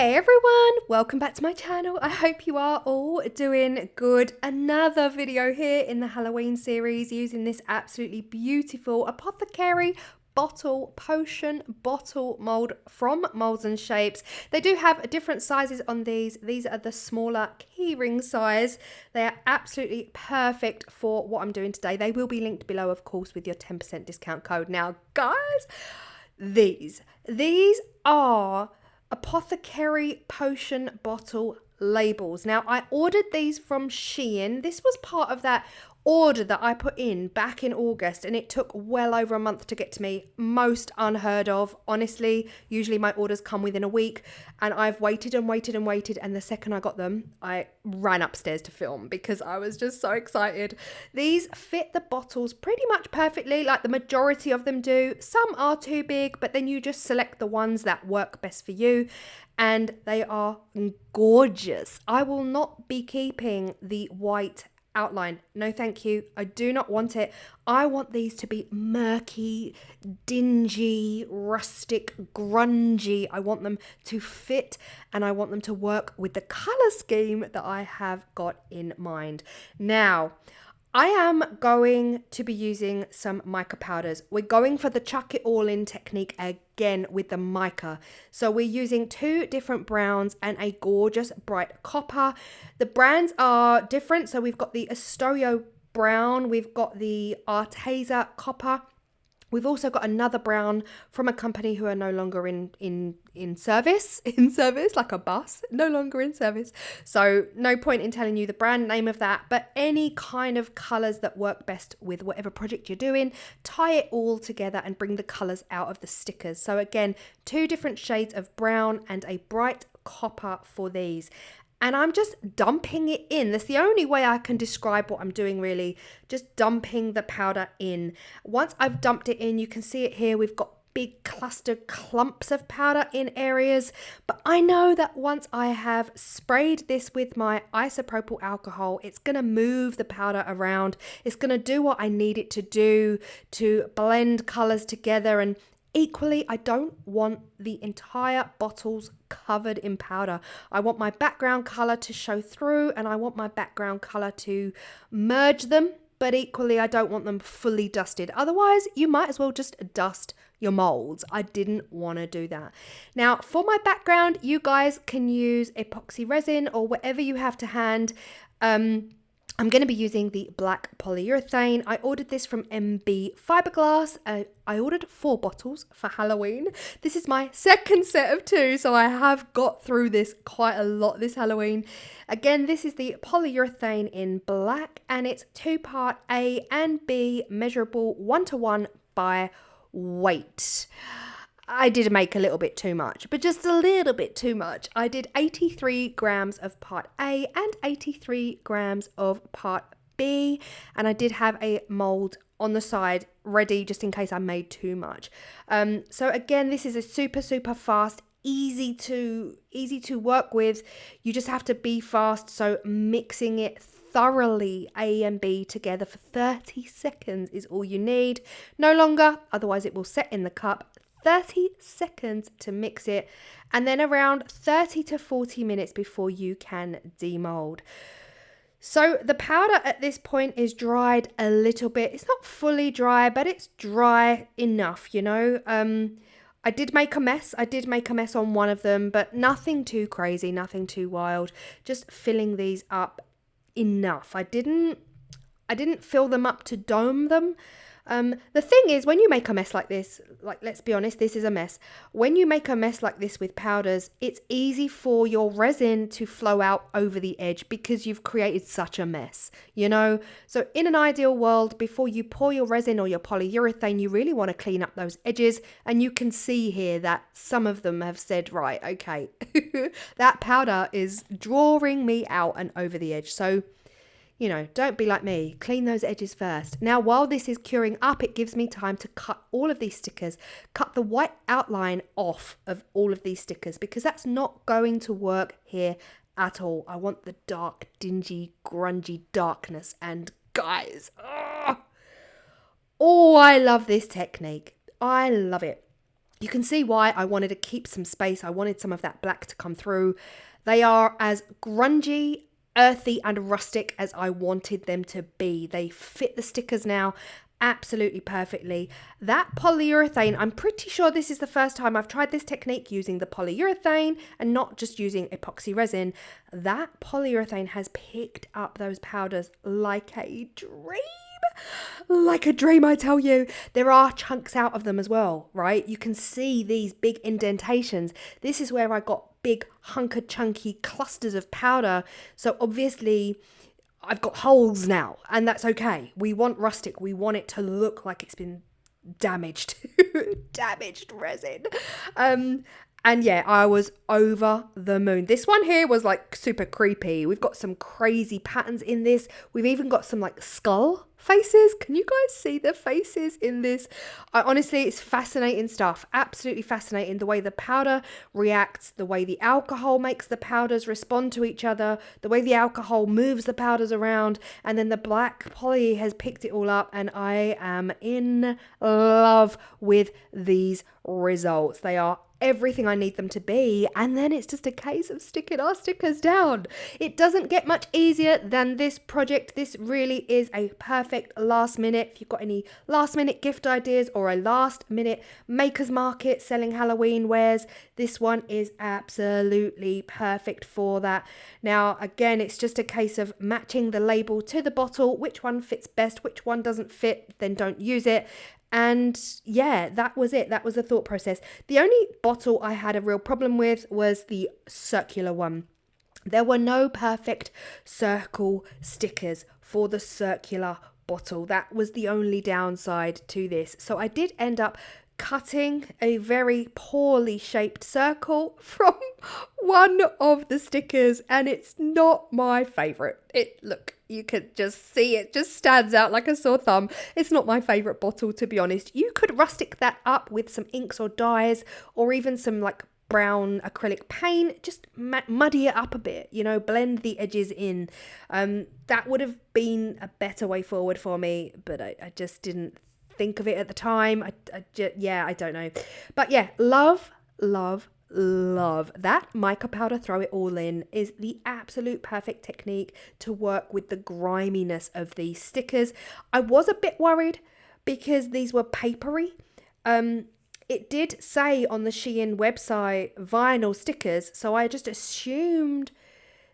Hey everyone, welcome back to my channel. I hope you are all doing good. Another video here in the Halloween series using this absolutely beautiful Apothecary potion bottle mold from Molds and Shapes. They do have different sizes on these. These are the smaller keyring size. They are absolutely perfect for what I'm doing today. They will be linked below, of course, with your 10% discount code. Now, guys, these are Apothecary potion bottle labels. Now, I ordered these from SHEIN. This was part of that order that I put in back in August, and it took well over a month to get to me. Most unheard of, honestly. Usually my orders come within a week, and I've waited and waited and waited, and the second I got them, I ran upstairs to film because I was just so excited. These fit the bottles pretty much perfectly, like the majority of them do. Some are too big, but then you just select the ones that work best for you, and they are gorgeous. I will not be keeping the white outline. No, thank you. I do not want it. I want these to be murky, dingy, rustic, grungy. I want them to fit, and I want them to work with the color scheme that I have got in mind. Now, I am going to be using some mica powders. We're going for the chuck it all in technique again with the mica. So we're using two different browns and a gorgeous bright copper. The brands are different. So we've got the Astorio brown, we've got the Arteza copper. We've also got another brown from a company who are no longer in service, like a bus, no longer in service. So no point in telling you the brand name of that, but any kind of colours that work best with whatever project you're doing, tie it all together and bring the colours out of the stickers. So again, two different shades of brown and a bright copper for these. And I'm just dumping it in. That's the only way I can describe what I'm doing, really. Just dumping the powder in. Once I've dumped it in, you can see it here. We've got big clustered clumps of powder in areas. But I know that once I have sprayed this with my isopropyl alcohol, it's going to move the powder around. It's going to do what I need it to do to blend colours together. And equally, I don't want the entire bottles covered in powder. I want my background colour to show through, and I want my background colour to merge them, but equally I don't want them fully dusted. Otherwise, you might as well just dust your molds. I didn't want to do that. Now, for my background, you guys can use epoxy resin or whatever you have to hand. I'm going to be using the black polyurethane. I ordered this from MB Fiberglass. I ordered 4 bottles for Halloween. This is my second set of 2, so I have got through this quite a lot this Halloween. Again, this is the polyurethane in black, and it's 2-part A and B, measurable 1:1 by weight. I did make a little bit too much, but just a little bit too much. I did 83 grams of part A and 83 grams of part B, and I did have a mold on the side ready just in case I made too much. So again, this is a super fast, easy to work with. You just have to be fast, so mixing it thoroughly A and B together for 30 seconds is all you need. No longer, otherwise it will set in the cup. 30 seconds to mix it, and then around 30 to 40 minutes before you can demold. So the powder at this point is dried a little bit. It's not fully dry, but it's dry enough, you know. I did make a mess. I did make a mess on one of them, but nothing too crazy, nothing too wild. Just filling these up enough. I didn't fill them up to dome them. The thing is, when you make a mess like this, like, let's be honest, this is a mess. When you make a mess like this with powders, it's easy for your resin to flow out over the edge because you've created such a mess, you know? So in an ideal world, before you pour your resin or your polyurethane, you really want to clean up those edges. And you can see here that some of them have said, right, okay, that powder is drawing me out and over the edge. So, you know, don't be like me. Clean those edges first. Now, while this is curing up, it gives me time to cut all of these stickers, cut the white outline off of all of these stickers, because that's not going to work here at all. I want the dark, dingy, grungy darkness. And guys, oh, I love this technique. I love it. You can see why I wanted to keep some space. I wanted some of that black to come through. They are as grungy, earthy and rustic as I wanted them to be. They fit the stickers now absolutely perfectly. That polyurethane, I'm pretty sure this is the first time I've tried this technique using the polyurethane and not just using epoxy resin. That polyurethane has picked up those powders like a dream. Like a dream, I tell you. There are chunks out of them as well, right? You can see these big indentations. This is where I got big hunker chunky clusters of powder. So obviously I've got holes now, and that's okay. We want rustic. We want it to look like it's been damaged. Damaged resin. And yeah, I was over the moon. This one here was like super creepy. We've got some crazy patterns in this. We've even got some like skull faces. Can you guys see the faces in this? Honestly, it's fascinating stuff. Absolutely fascinating. The way the powder reacts, the way the alcohol makes the powders respond to each other, the way the alcohol moves the powders around, and then the black poly has picked it all up, and I am in love with these results. They are everything I need them to be, and then it's just a case of sticking our stickers down. It doesn't get much easier than this project. This really is a perfect last minute. If you've got any last minute gift ideas or a last minute makers market selling Halloween wares, this one is absolutely perfect for that. Now again, it's just a case of matching the label to the bottle. Which one fits best, which one doesn't fit, then don't use it. And yeah, that was it. That was the thought process. The only bottle I had a real problem with was the circular one. There were no perfect circle stickers for the circular bottle. That was the only downside to this. So I did end up cutting a very poorly shaped circle from one of the stickers, and it's not my favorite. Look, you could just see it just stands out like a sore thumb. It's not my favorite bottle, to be honest. You could rustic that up with some inks or dyes, or even some like brown acrylic paint. Just muddy it up a bit, you know, blend the edges in. That would have been a better way forward for me, but I just didn't think of it at the time. I don't know. But yeah, love that mica powder. Throw it all in is the absolute perfect technique to work with the griminess of these stickers. I was a bit worried because these were papery. It did say on the SHEIN website vinyl stickers, so I just assumed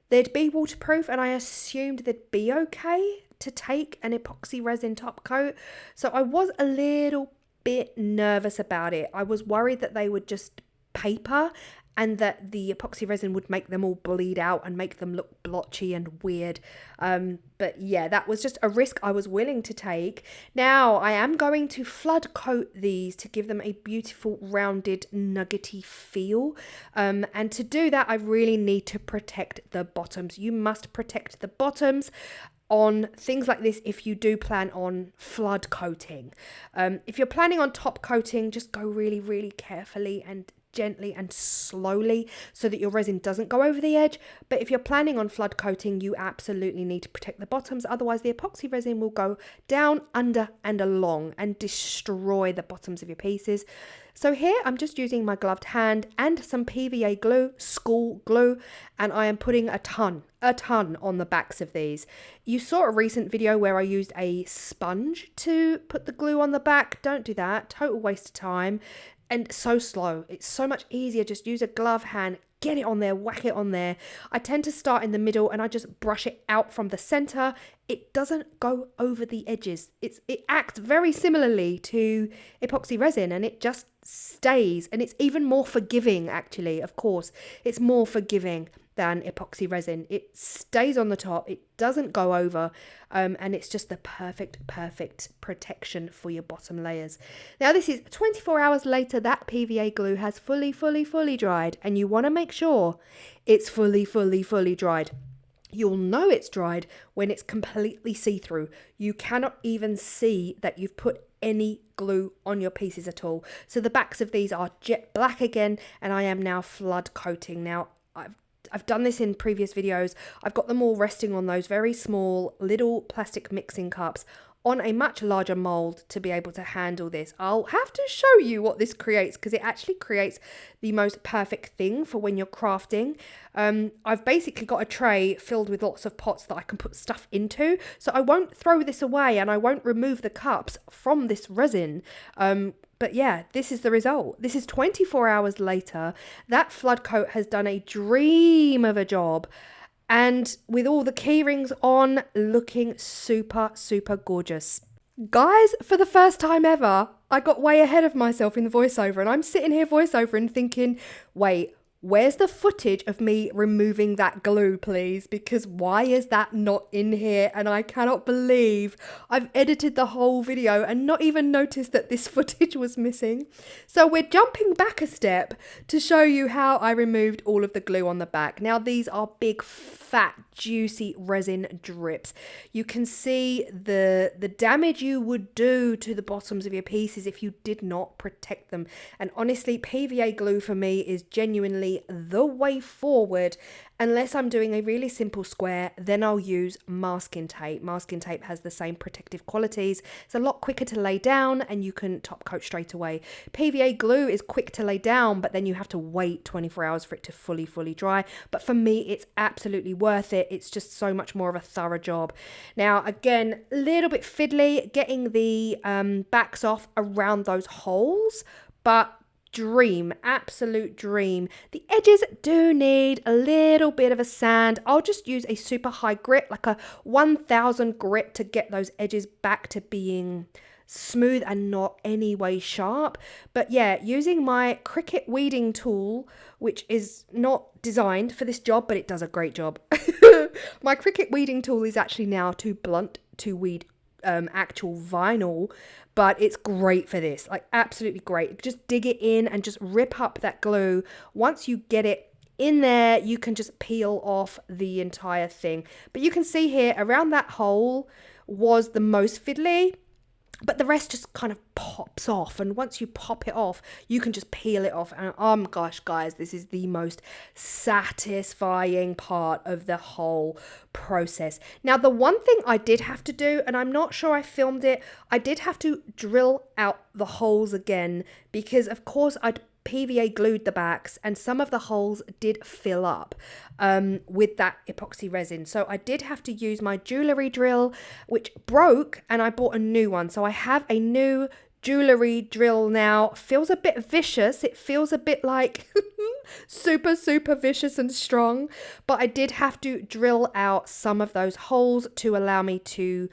they'd be waterproof, and I assumed they'd be okay to take an epoxy resin top coat. So I was a little bit nervous about it. I was worried that they would just paper and that the epoxy resin would make them all bleed out and make them look blotchy and weird. But yeah, that was just a risk I was willing to take. Now I am going to flood coat these to give them a beautiful rounded nuggety feel. And to do that, I really need to protect the bottoms. You must protect the bottoms on things like this if you do plan on flood coating. If you're planning on top coating, just go really carefully and gently and slowly so that your resin doesn't go over the edge. But if you're planning on flood coating, you absolutely need to protect the bottoms, otherwise the epoxy resin will go down, under and along and destroy the bottoms of your pieces. So here I'm just using my gloved hand and some PVA glue, school glue, and I am putting a ton on the backs of these. You saw a recent video where I used a sponge to put the glue on the back. Don't do that, total waste of time. And so slow. It's so much easier. Just use a glove hand, get it on there, whack it on there. I tend to start in the middle and I just brush it out from the center. It doesn't go over the edges. It acts very similarly to epoxy resin, and it just stays. And it's even more forgiving, actually. Of course, it's more forgiving than epoxy resin. It stays on the top, it doesn't go over, and it's just the perfect protection for your bottom layers. Now this is 24 hours later. That PVA glue has fully dried, and you want to make sure it's fully dried. You'll know it's dried when it's completely see-through. You cannot even see that you've put any glue on your pieces at all. So the backs of these are jet black again, and I am now flood coating. Now I've done this in previous videos. I've got them all resting on those very small little plastic mixing cups on a much larger mold to be able to handle this. I'll have to show you what this creates because it actually creates the most perfect thing for when you're crafting. I've basically got a tray filled with lots of pots that I can put stuff into, so I won't throw this away and I won't remove the cups from this resin. But yeah, this is the result. This is 24 hours later. That flood coat has done a dream of a job. And with all the keyrings on, looking super, super gorgeous. Guys, for the first time ever, I got way ahead of myself in the voiceover. And I'm sitting here voiceover and thinking, wait, where's the footage of me removing that glue, please? Because why is that not in here? And I cannot believe I've edited the whole video and not even noticed that this footage was missing. So we're jumping back a step to show you how I removed all of the glue on the back. Now these are big, fat, juicy resin drips. You can see the damage you would do to the bottoms of your pieces if you did not protect them. And honestly, PVA glue for me is genuinely the way forward. Unless I'm doing a really simple square, then I'll use masking tape. Masking tape has the same protective qualities. It's a lot quicker to lay down and you can top coat straight away. PVA glue is quick to lay down, but then you have to wait 24 hours for it to fully dry. But for me, it's absolutely worth it. It's just so much more of a thorough job. Now, again, a little bit fiddly getting the backs off around those holes, but dream, absolute dream. The edges do need a little bit of a sand. I'll just use a super high grit, like a 1000 grit, to get those edges back to being smooth and not any way sharp. But yeah, using my Cricut weeding tool, which is not designed for this job, but it does a great job. My Cricut weeding tool is actually now too blunt to weed actual vinyl, but it's great for this, like absolutely great. Just dig it in and just rip up that glue. Once you get it in there, you can just peel off the entire thing. But you can see here around that hole was the most fiddly, but the rest just kind of pops off. And once you pop it off, you can just peel it off. And oh my gosh, guys, this is the most satisfying part of the whole process. Now, the one thing I did have to do, and I'm not sure I filmed it, I did have to drill out the holes again because, of course, I'd PVA glued the backs and some of the holes did fill up with that epoxy resin. So I did have to use my jewellery drill, which broke, and I bought a new one. So I have a new jewellery drill now. Feels a bit vicious. It feels a bit like super vicious and strong. But I did have to drill out some of those holes to allow me to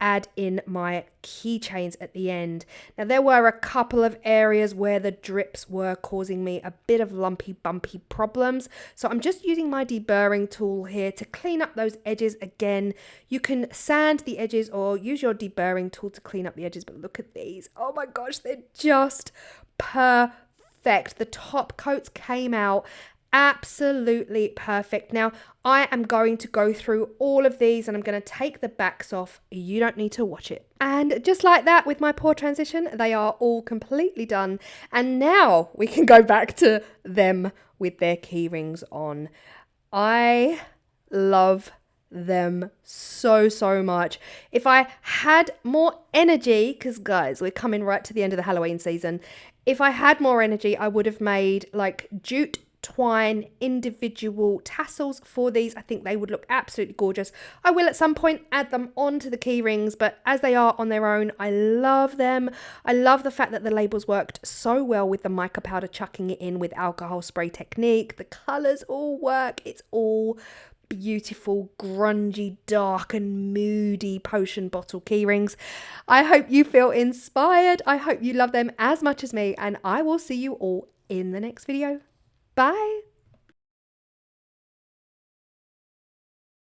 add in my keychains at the end. Now, there were a couple of areas where the drips were causing me a bit of lumpy, bumpy problems. So I'm just using my deburring tool here to clean up those edges again. You can sand the edges or use your deburring tool to clean up the edges, but look at these. Oh my gosh, they're just perfect. The top coats came out absolutely perfect. Now, I am going to go through all of these and I'm going to take the backs off. You don't need to watch it. And just like that, with my pour transition, they are all completely done. And now we can go back to them with their keyrings on. I love them so much. If I had more energy, because guys, we're coming right to the end of the Halloween season. If I had more energy, I would have made like jute twine individual tassels for these. I think they would look absolutely gorgeous. I will at some point add them onto the key rings, but as they are on their own, I love them. I love the fact that the labels worked so well with the mica powder, chucking it in with alcohol spray technique. The colors all work. It's all beautiful, grungy, dark and moody potion bottle key rings. I hope you feel inspired. I hope you love them as much as me, and I will see you all in the next video. Bye.